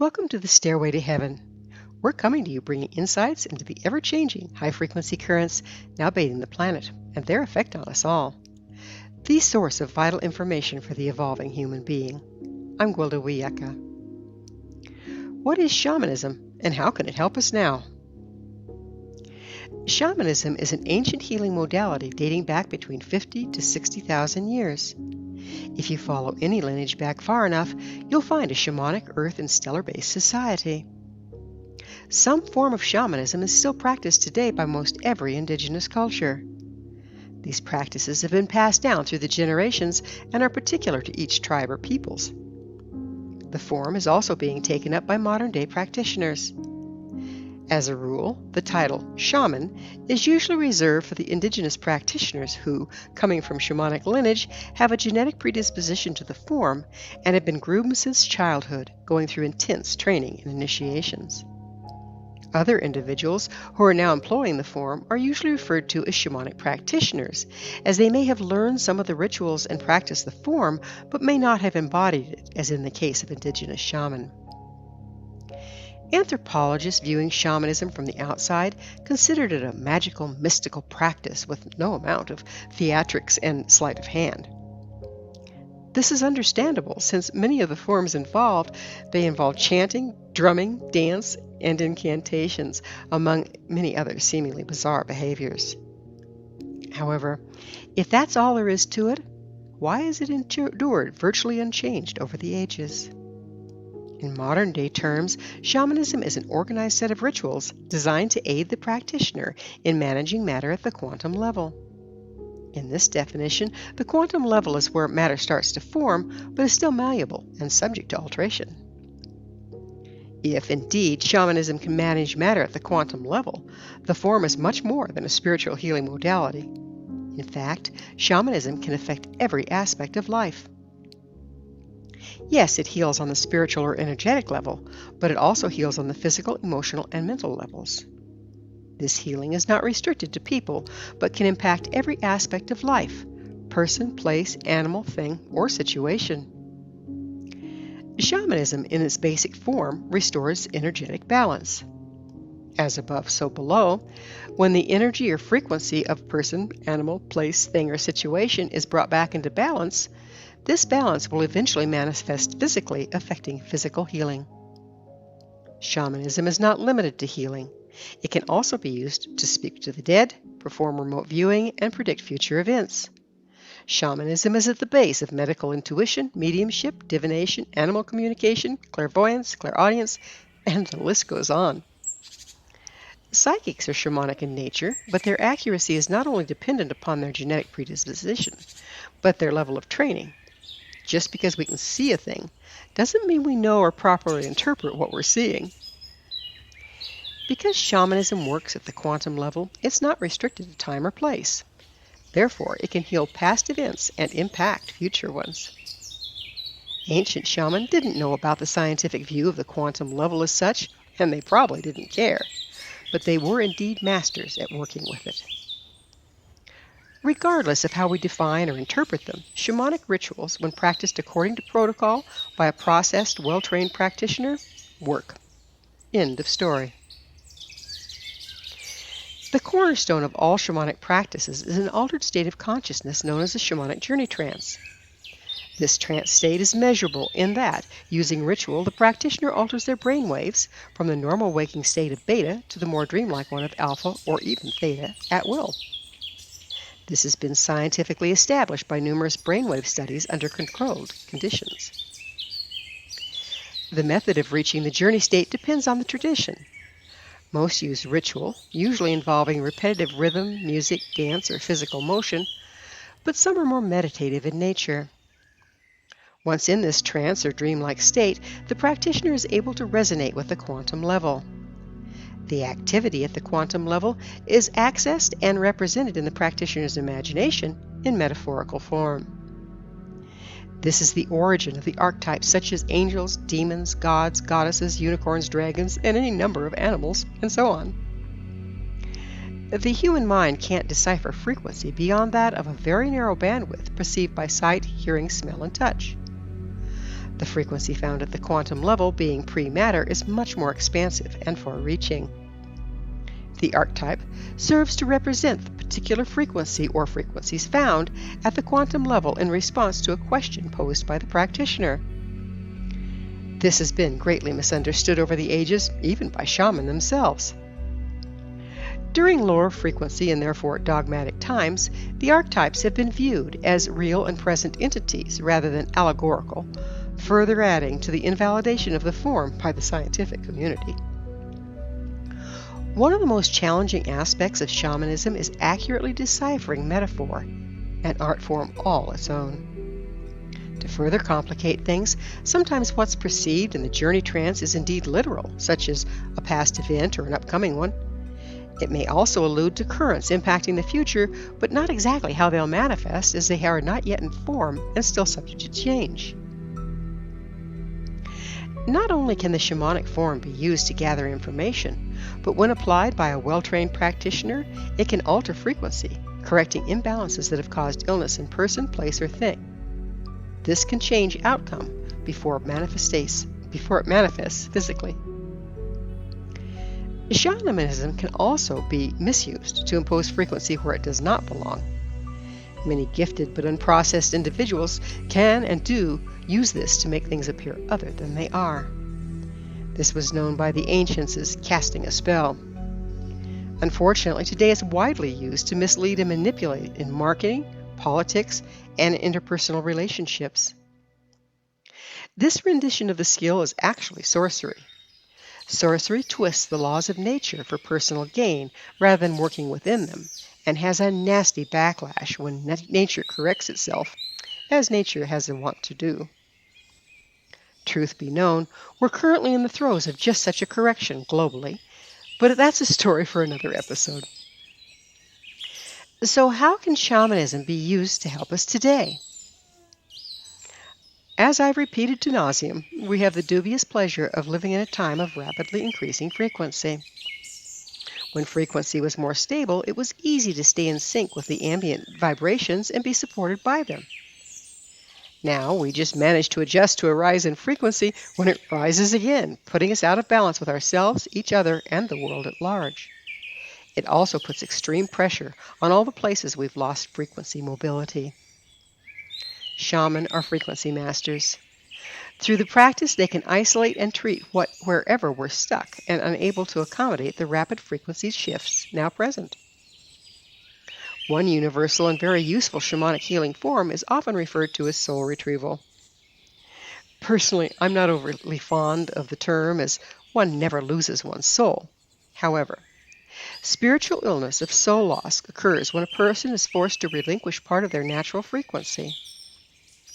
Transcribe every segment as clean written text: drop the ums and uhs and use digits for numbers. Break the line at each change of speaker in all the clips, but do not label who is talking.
Welcome to the Stairway to Heaven. We're coming to you bringing insights into the ever-changing high-frequency currents now bathing the planet and their effect on us all. The source of vital information for the evolving human being. I'm Gwilda Wiyaka. What is shamanism and how can it help us now? Shamanism is an ancient healing modality dating back between 50 to 60,000 years. If you follow any lineage back far enough, you'll find a shamanic, earth, and stellar-based society. Some form of shamanism is still practiced today by most every indigenous culture. These practices have been passed down through the generations and are particular to each tribe or peoples. The form is also being taken up by modern-day practitioners. As a rule, the title shaman is usually reserved for the indigenous practitioners who, coming from shamanic lineage, have a genetic predisposition to the form and have been groomed since childhood, going through intense training and initiations. Other individuals who are now employing the form are usually referred to as shamanic practitioners, as they may have learned some of the rituals and practiced the form, but may not have embodied it, as in the case of indigenous shaman. Anthropologists viewing shamanism from the outside considered it a magical, mystical practice with no amount of theatrics and sleight of hand. This is understandable since many of the forms involved, they involve chanting, drumming, dance, and incantations, among many other seemingly bizarre behaviors. However, if that's all there is to it, why has it endured virtually unchanged over the ages? In modern-day terms, shamanism is an organized set of rituals designed to aid the practitioner in managing matter at the quantum level. In this definition, the quantum level is where matter starts to form, but is still malleable and subject to alteration. If, indeed, shamanism can manage matter at the quantum level, the form is much more than a spiritual healing modality. In fact, shamanism can affect every aspect of life. Yes, it heals on the spiritual or energetic level, but it also heals on the physical, emotional, and mental levels. This healing is not restricted to people, but can impact every aspect of life, person, place, animal, thing, or situation. Shamanism, in its basic form, restores energetic balance. As above, so below, when the energy or frequency of person, animal, place, thing, or situation is brought back into balance, this balance will eventually manifest physically, affecting physical healing. Shamanism is not limited to healing. It can also be used to speak to the dead, perform remote viewing, and predict future events. Shamanism is at the base of medical intuition, mediumship, divination, animal communication, clairvoyance, clairaudience, and the list goes on. Psychics are shamanic in nature, but their accuracy is not only dependent upon their genetic predisposition, but their level of training. Just because we can see a thing doesn't mean we know or properly interpret what we're seeing. Because shamanism works at the quantum level, it's not restricted to time or place. Therefore, it can heal past events and impact future ones. Ancient shamans didn't know about the scientific view of the quantum level as such, and they probably didn't care, but they were indeed masters at working with it. Regardless of how we define or interpret them, shamanic rituals, when practiced according to protocol by a processed, well-trained practitioner, work. End of story. The cornerstone of all shamanic practices is an altered state of consciousness known as a shamanic journey trance. This trance state is measurable in that, using ritual, the practitioner alters their brain waves from the normal waking state of beta to the more dreamlike one of alpha or even theta at will. This has been scientifically established by numerous brainwave studies under controlled conditions. The method of reaching the journey state depends on the tradition. Most use ritual, usually involving repetitive rhythm, music, dance, or physical motion, but some are more meditative in nature. Once in this trance or dreamlike state, the practitioner is able to resonate with the quantum level. The activity at the quantum level is accessed and represented in the practitioner's imagination in metaphorical form. This is the origin of the archetypes such as angels, demons, gods, goddesses, unicorns, dragons, and any number of animals, and so on. The human mind can't decipher frequency beyond that of a very narrow bandwidth perceived by sight, hearing, smell, and touch. The frequency found at the quantum level, being pre-matter, is much more expansive and far-reaching. The archetype serves to represent the particular frequency or frequencies found at the quantum level in response to a question posed by the practitioner. This has been greatly misunderstood over the ages, even by shaman themselves. During lower frequency and therefore dogmatic times, the archetypes have been viewed as real and present entities rather than allegorical, further adding to the invalidation of the form by the scientific community. One of the most challenging aspects of shamanism is accurately deciphering metaphor, an art form all its own. To further complicate things, sometimes what's perceived in the journey trance is indeed literal, such as a past event or an upcoming one. It may also allude to currents impacting the future, but not exactly how they'll manifest, as they are not yet in form and still subject to change. Not only can the shamanic form be used to gather information, but when applied by a well-trained practitioner, it can alter frequency, correcting imbalances that have caused illness in person, place, or thing. This can change outcome before it manifests physically. Shamanism can also be misused to impose frequency where it does not belong. Many gifted but unprocessed individuals can and do use this to make things appear other than they are. This was known by the ancients as casting a spell. Unfortunately, today it's widely used to mislead and manipulate in marketing, politics, and interpersonal relationships. This rendition of the skill is actually sorcery. Sorcery twists the laws of nature for personal gain rather than working within them, and has a nasty backlash when nature corrects itself, as nature has a wont to do. Truth be known, we're currently in the throes of just such a correction globally, but that's a story for another episode. So how can shamanism be used to help us today? As I've repeated to nauseam, we have the dubious pleasure of living in a time of rapidly increasing frequency. When frequency was more stable, it was easy to stay in sync with the ambient vibrations and be supported by them. Now we just manage to adjust to a rise in frequency when it rises again, putting us out of balance with ourselves, each other, and the world at large. It also puts extreme pressure on all the places we've lost frequency mobility. Shaman are frequency masters. Through the practice, they can isolate and treat wherever we're stuck and unable to accommodate the rapid frequency shifts now present. One universal and very useful shamanic healing form is often referred to as soul retrieval. Personally, I'm not overly fond of the term, as one never loses one's soul. However, spiritual illness of soul loss occurs when a person is forced to relinquish part of their natural frequency.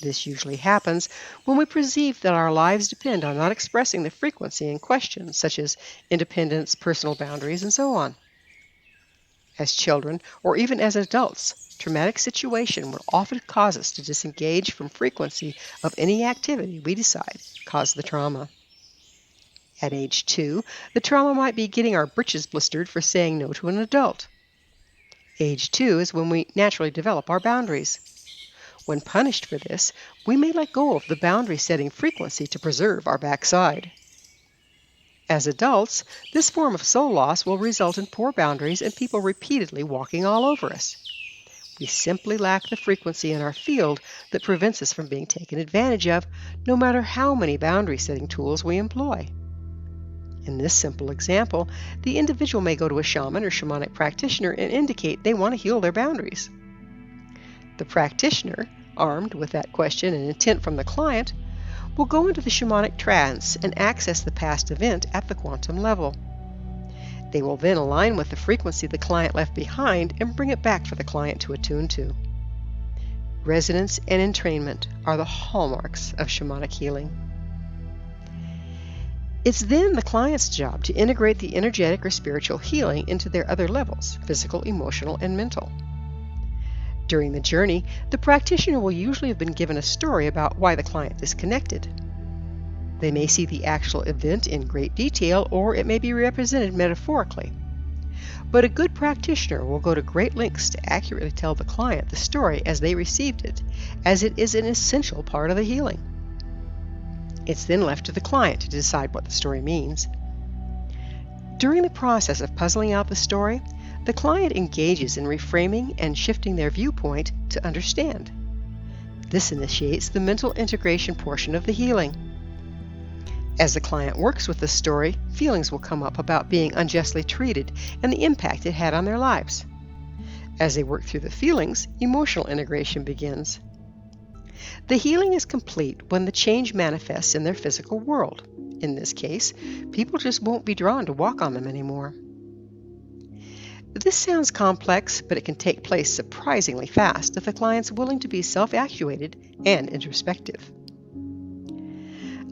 This usually happens when we perceive that our lives depend on not expressing the frequency in question, such as independence, personal boundaries, and so on. As children, or even as adults, traumatic situation will often cause us to disengage from frequency of any activity we decide caused the trauma. At age 2, the trauma might be getting our britches blistered for saying no to an adult. Age 2 is when we naturally develop our boundaries. When punished for this, we may let go of the boundary-setting frequency to preserve our backside. As adults, this form of soul loss will result in poor boundaries and people repeatedly walking all over us. We simply lack the frequency in our field that prevents us from being taken advantage of, no matter how many boundary-setting tools we employ. In this simple example, the individual may go to a shaman or shamanic practitioner and indicate they want to heal their boundaries. The practitioner, armed with that question and intent from the client, will go into the shamanic trance and access the past event at the quantum level. They will then align with the frequency the client left behind and bring it back for the client to attune to. Resonance and entrainment are the hallmarks of shamanic healing. It's then the client's job to integrate the energetic or spiritual healing into their other levels, physical, emotional, and mental. During the journey, the practitioner will usually have been given a story about why the client disconnected. They may see the actual event in great detail, or it may be represented metaphorically. But a good practitioner will go to great lengths to accurately tell the client the story as they received it, as it is an essential part of the healing. It's then left to the client to decide what the story means. During the process of puzzling out the story, the client engages in reframing and shifting their viewpoint to understand. This initiates the mental integration portion of the healing. As the client works with the story, feelings will come up about being unjustly treated and the impact it had on their lives. As they work through the feelings, emotional integration begins. The healing is complete when the change manifests in their physical world. In this case, people just won't be drawn to walk on them anymore. This sounds complex, but it can take place surprisingly fast if the client's willing to be self-actuated and introspective.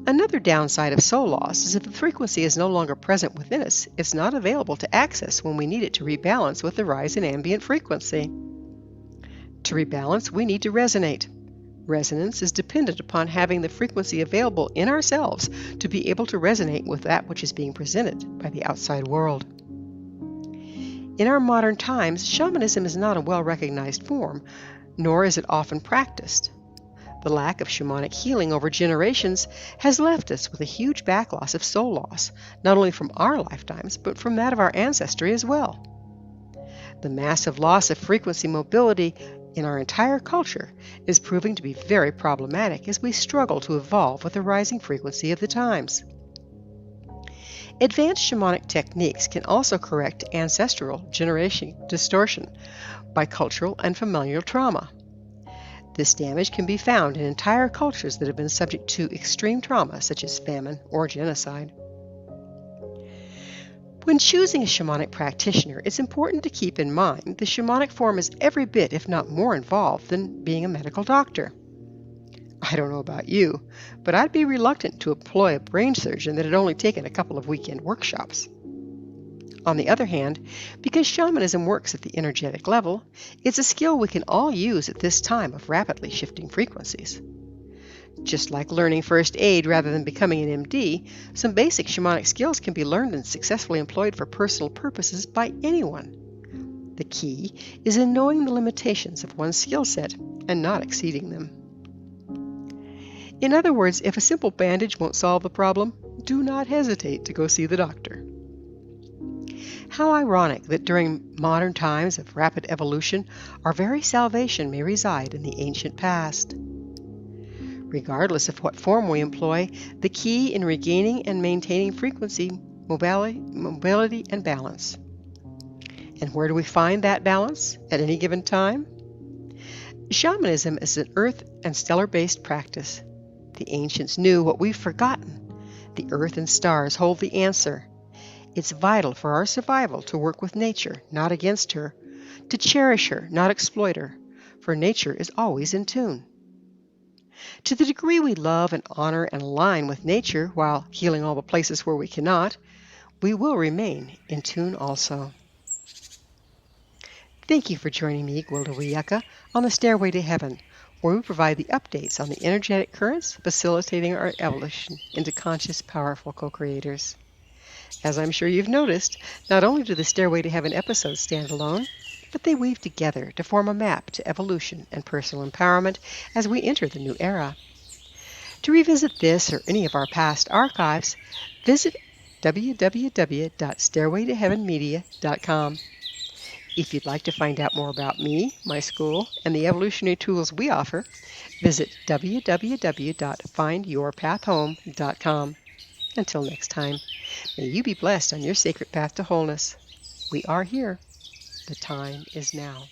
Another downside of soul loss is if the frequency is no longer present within us, it's not available to access when we need it to rebalance with the rise in ambient frequency. To rebalance, we need to resonate. Resonance is dependent upon having the frequency available in ourselves to be able to resonate with that which is being presented by the outside world. In our modern times, shamanism is not a well-recognized form, nor is it often practiced. The lack of shamanic healing over generations has left us with a huge backloss of soul loss, not only from our lifetimes, but from that of our ancestry as well. The massive loss of frequency mobility in our entire culture is proving to be very problematic as we struggle to evolve with the rising frequency of the times. Advanced shamanic techniques can also correct ancestral generation distortion by cultural and familial trauma. This damage can be found in entire cultures that have been subject to extreme trauma, such as famine or genocide. When choosing a shamanic practitioner, it's important to keep in mind the shamanic form is every bit, if not more, involved than being a medical doctor. I don't know about you, but I'd be reluctant to employ a brain surgeon that had only taken a couple of weekend workshops. On the other hand, because shamanism works at the energetic level, it's a skill we can all use at this time of rapidly shifting frequencies. Just like learning first aid rather than becoming an MD, some basic shamanic skills can be learned and successfully employed for personal purposes by anyone. The key is in knowing the limitations of one's skill set and not exceeding them. In other words, if a simple bandage won't solve the problem, do not hesitate to go see the doctor. How ironic that during modern times of rapid evolution, our very salvation may reside in the ancient past. Regardless of what form we employ, the key in regaining and maintaining frequency, mobility, and balance. And where do we find that balance at any given time? Shamanism is an earth and stellar-based practice. The ancients knew what we've forgotten. The earth and stars hold the answer. It's vital for our survival to work with nature, not against her, to cherish her, not exploit her, for nature is always in tune. To the degree we love and honor and align with nature while healing all the places where we cannot, we will remain in tune also. Thank you for joining me, Gwilda Wiyaka, on the Stairway to Heaven, where we provide the updates on the energetic currents facilitating our evolution into conscious, powerful co-creators. As I'm sure you've noticed, not only do the Stairway to Heaven episodes stand alone, but they weave together to form a map to evolution and personal empowerment as we enter the new era. To revisit this or any of our past archives, visit www.stairwaytoheavenmedia.com. If you'd like to find out more about me, my school, and the evolutionary tools we offer, visit www.findyourpathhome.com. Until next time, may you be blessed on your sacred path to wholeness. We are here. The time is now.